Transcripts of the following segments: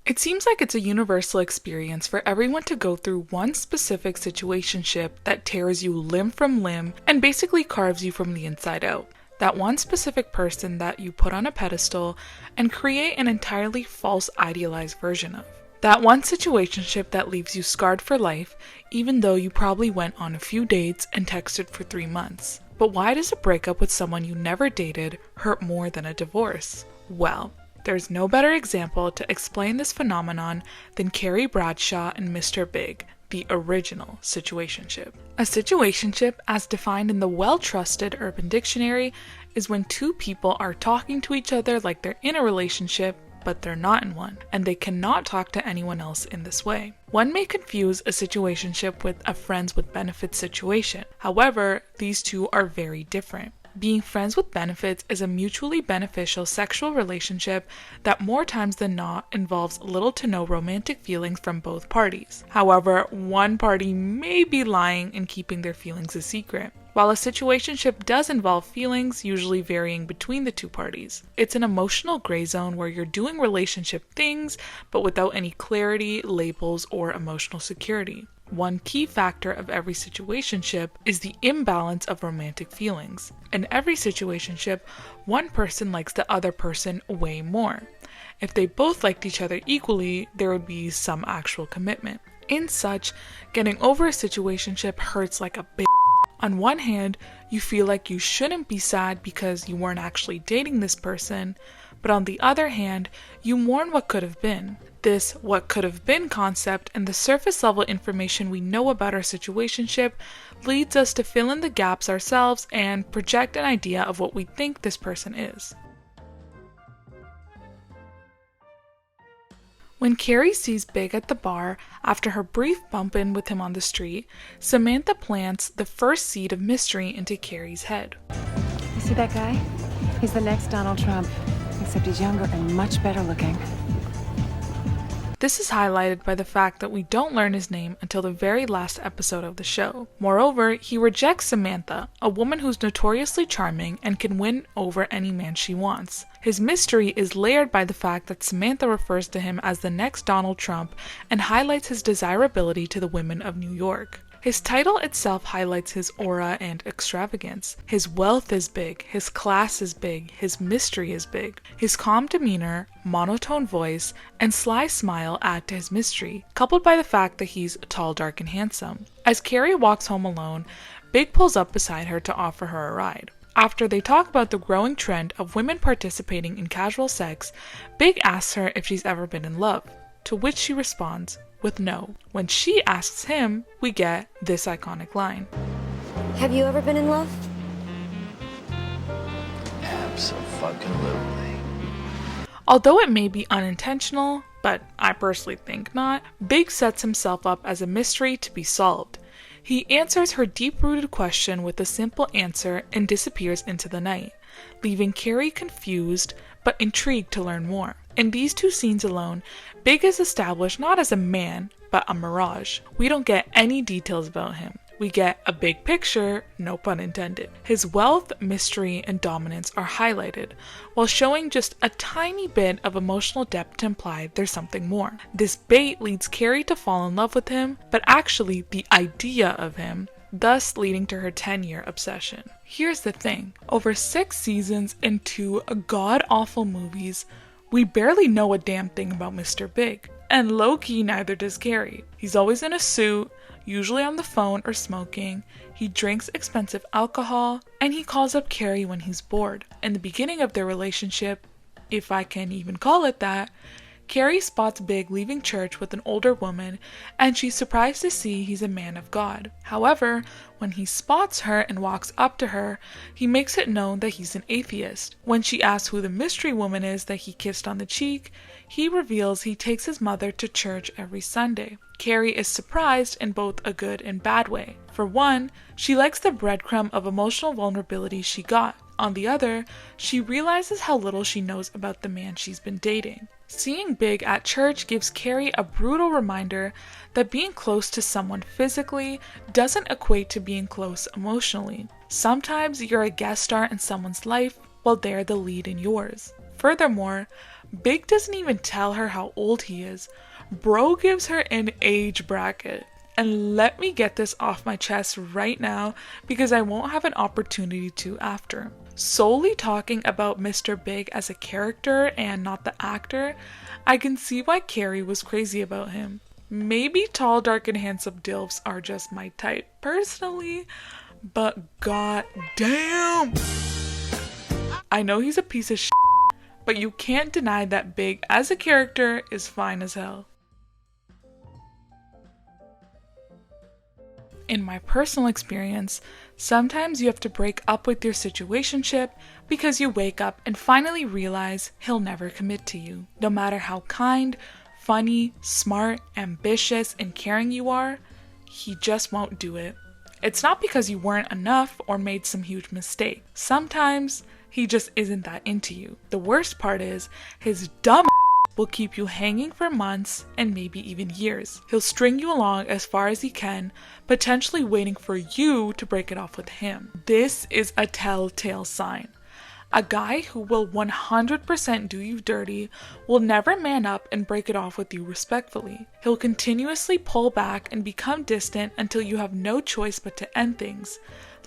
It seems like it's a universal experience for everyone to go through one specific situationship that tears you limb from limb and basically carves you from the inside out. That one specific person that you put on a pedestal and create an entirely false idealized version of. That one situationship that leaves you scarred for life, even though you probably went on a few dates and texted for 3 months. But why does a breakup with someone you never dated hurt more than a divorce? Well, there's no better example to explain this phenomenon than Carrie Bradshaw and Mr. Big, the original situationship. A situationship, as defined in the well-trusted Urban Dictionary, is when two people are talking to each other like they're in a relationship, but they're not in one, and they cannot talk to anyone else in this way. One may confuse a situationship with a friends with benefits situation. However, these two are very different. Being friends with benefits is a mutually beneficial sexual relationship that more times than not involves little to no romantic feelings from both parties. However, one party may be lying and keeping their feelings a secret. While a situationship does involve feelings, usually varying between the two parties. It's an emotional gray zone where you're doing relationship things, but without any clarity, labels, or emotional security. One key factor of every situationship is the imbalance of romantic feelings. In every situationship, one person likes the other person way more. If they both liked each other equally, there would be some actual commitment. In such, getting over a situationship hurts like a bitch. On one hand, you feel like you shouldn't be sad because you weren't actually dating this person, but on the other hand, you mourn what could have been. This what could have been concept and the surface level information we know about our situationship leads us to fill in the gaps ourselves and project an idea of what we think this person is. When Carrie sees Big at the bar after her brief bump-in with him on the street, Samantha plants the first seed of mystery into Carrie's head. You see that guy? He's the next Donald Trump, except he's younger and much better looking. This is highlighted by the fact that we don't learn his name until the very last episode of the show. Moreover, he rejects Samantha, a woman who's notoriously charming and can win over any man she wants. His mystery is layered by the fact that Samantha refers to him as the next Donald Trump and highlights his desirability to the women of New York. His title itself highlights his aura and extravagance. His wealth is big, his class is big, his mystery is big. His calm demeanor, monotone voice, and sly smile add to his mystery, coupled by the fact that he's tall, dark, and handsome. As Carrie walks home alone, Big pulls up beside her to offer her a ride. After they talk about the growing trend of women participating in casual sex, Big asks her if she's ever been in love, to which she responds with no. When she asks him, we get this iconic line. Have you ever been in love? Abso-fucking-lutely. Although it may be unintentional, but I personally think not, Big sets himself up as a mystery to be solved. He answers her deep-rooted question with a simple answer and disappears into the night, leaving Carrie confused but intrigued to learn more. In these two scenes alone, Big is established not as a man, but a mirage. We don't get any details about him. We get a big picture, no pun intended. His wealth, mystery, and dominance are highlighted, while showing just a tiny bit of emotional depth to imply there's something more. This bait leads Carrie to fall in love with him, but actually the idea of him, thus leading to her 10-year obsession. Here's the thing, over 6 seasons and 2 god-awful movies, we barely know a damn thing about Mr. Big, and low-key neither does Carrie. He's always in a suit, usually on the phone or smoking, he drinks expensive alcohol, and he calls up Carrie when he's bored. In the beginning of their relationship, if I can even call it that, Carrie spots Big leaving church with an older woman, and she's surprised to see he's a man of God. However, when he spots her and walks up to her, he makes it known that he's an atheist. When she asks who the mystery woman is that he kissed on the cheek, he reveals he takes his mother to church every Sunday. Carrie is surprised in both a good and bad way. For one, she likes the breadcrumb of emotional vulnerability she got. On the other, she realizes how little she knows about the man she's been dating. Seeing Big at church gives Carrie a brutal reminder that being close to someone physically doesn't equate to being close emotionally. Sometimes you're a guest star in someone's life while they're the lead in yours. Furthermore, Big doesn't even tell her how old he is. Bro gives her an age bracket. And let me get this off my chest right now because I won't have an opportunity to after. Solely talking about Mr. Big as a character and not the actor, I can see why Carrie was crazy about him. Maybe tall, dark, and handsome dilfs are just my type personally, but god damn! I know he's a piece of shit, but you can't deny that Big as a character is fine as hell. In my personal experience, sometimes you have to break up with your situationship because you wake up and finally realize he'll never commit to you. No matter how kind, funny, smart, ambitious, and caring you are, he just won't do it. It's not because you weren't enough or made some huge mistake. Sometimes he just isn't that into you. The worst part is his dumb will keep you hanging for months and maybe even years. He'll string you along as far as he can, potentially waiting for you to break it off with him. This is a telltale sign. A guy who will 100% do you dirty will never man up and break it off with you respectfully. He'll continuously pull back and become distant until you have no choice but to end things,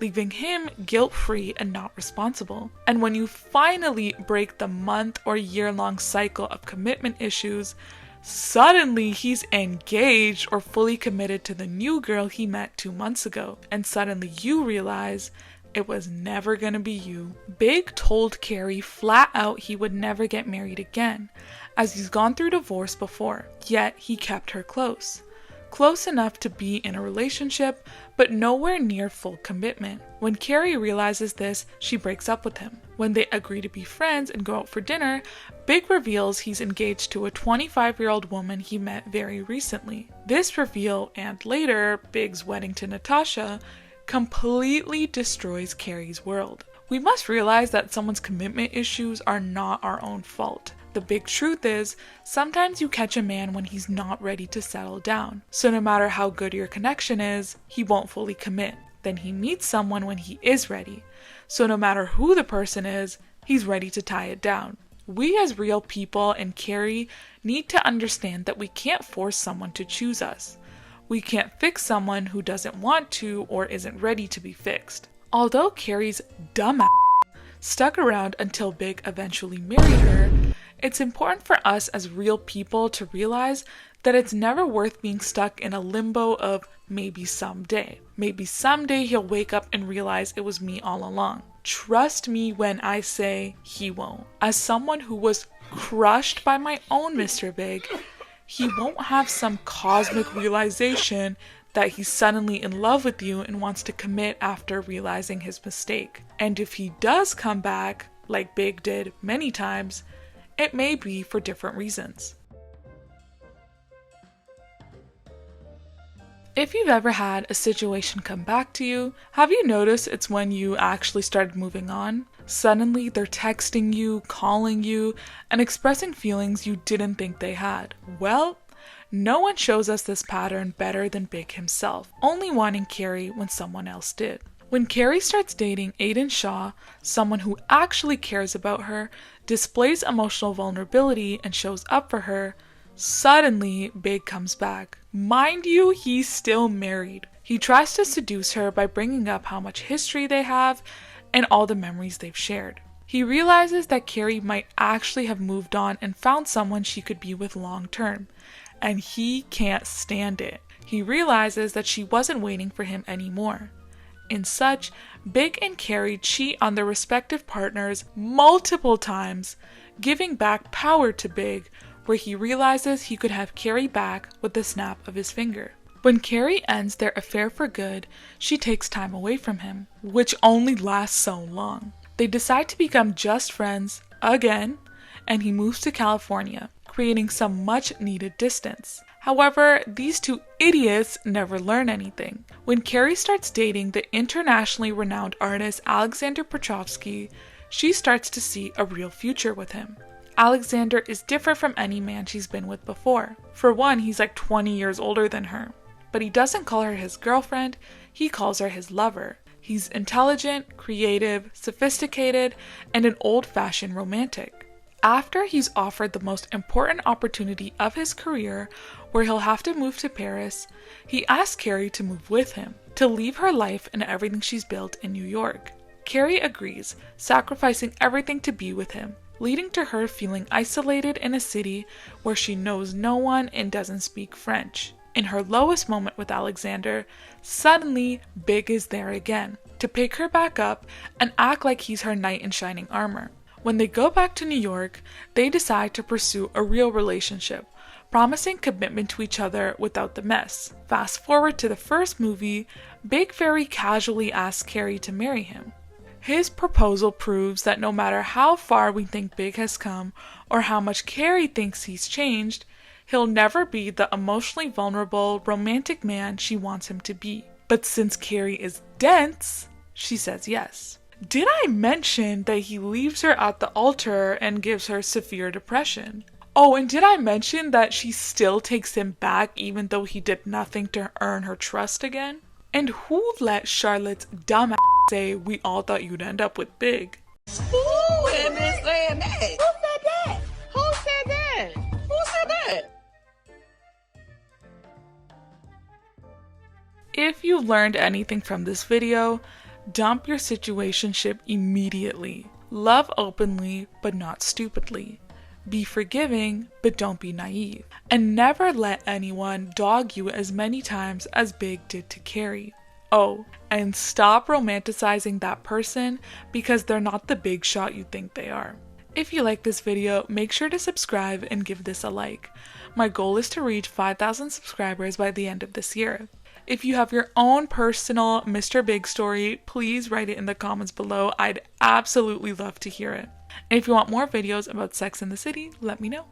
leaving him guilt-free and not responsible. And when you finally break the month or year-long cycle of commitment issues, suddenly he's engaged or fully committed to the new girl he met 2 months ago. And suddenly you realize it was never gonna be you. Big told Carrie flat out he would never get married again, as he's gone through divorce before, yet he kept her close. Close enough to be in a relationship, but nowhere near full commitment. When Carrie realizes this, she breaks up with him. When they agree to be friends and go out for dinner, Big reveals he's engaged to a 25-year-old woman he met very recently. This reveal, and later, Big's wedding to Natasha, completely destroys Carrie's world. We must realize that someone's commitment issues are not our own fault. The big truth is, sometimes you catch a man when he's not ready to settle down. So no matter how good your connection is, he won't fully commit. Then he meets someone when he is ready. So no matter who the person is, he's ready to tie it down. We as real people and Carrie need to understand that we can't force someone to choose us. We can't fix someone who doesn't want to or isn't ready to be fixed. Although Carrie's dumb ass stuck around until Big eventually married her, it's important for us as real people to realize that it's never worth being stuck in a limbo of maybe someday. Maybe someday he'll wake up and realize it was me all along. Trust me when I say he won't. As someone who was crushed by my own Mr. Big, he won't have some cosmic realization that he's suddenly in love with you and wants to commit after realizing his mistake. And if he does come back, like Big did many times, it may be for different reasons. If you've ever had a situation come back to you, have you noticed it's when you actually started moving on? Suddenly they're texting you, calling you, and expressing feelings you didn't think they had. Well, no one shows us this pattern better than Big himself, only wanting Carrie when someone else did. When Carrie starts dating Aiden Shaw, someone who actually cares about her, displays emotional vulnerability, and shows up for her, suddenly Big comes back. Mind you, he's still married. He tries to seduce her by bringing up how much history they have and all the memories they've shared. He realizes that Carrie might actually have moved on and found someone she could be with long term, and he can't stand it. He realizes that she wasn't waiting for him anymore. In such, Big and Carrie cheat on their respective partners multiple times, giving back power to Big, where he realizes he could have Carrie back with the snap of his finger. When Carrie ends their affair for good, she takes time away from him, which only lasts so long. They decide to become just friends again, and he moves to California, creating some much needed distance. However, these two idiots never learn anything. When Carrie starts dating the internationally renowned artist Alexander Petrovsky, she starts to see a real future with him. Alexander is different from any man she's been with before. For one, he's like 20 years older than her. But he doesn't call her his girlfriend, he calls her his lover. He's intelligent, creative, sophisticated, and an old-fashioned romantic. After he's offered the most important opportunity of his career, where he'll have to move to Paris, he asks Carrie to move with him, to leave her life and everything she's built in New York. Carrie agrees, sacrificing everything to be with him, leading to her feeling isolated in a city where she knows no one and doesn't speak French. In her lowest moment with Alexander, suddenly Big is there again, to pick her back up and act like he's her knight in shining armor. When they go back to New York, they decide to pursue a real relationship, promising commitment to each other without the mess. Fast forward to the first movie, Big very casually asks Carrie to marry him. His proposal proves that no matter how far we think Big has come or how much Carrie thinks he's changed, he'll never be the emotionally vulnerable, romantic man she wants him to be. But since Carrie is dense, she says yes. Did I mention that he leaves her at the altar and gives her severe depression? Oh, and did I mention that she still takes him back even though he did nothing to earn her trust again? And who let Charlotte's dumb ass say we all thought you'd end up with Big? Who had been saying that? Who said that? Who said that? Who said that? If you learned anything from this video, dump your situationship immediately. Love openly, but not stupidly. Be forgiving, but don't be naive. And never let anyone dog you as many times as Big did to Carrie. Oh, and stop romanticizing that person because they're not the big shot you think they are. If you like this video, make sure to subscribe and give this a like. My goal is to reach 5,000 subscribers by the end of this year. If you have your own personal Mr. Big story, please write it in the comments below. I'd absolutely love to hear it. And if you want more videos about Sex and the City, let me know.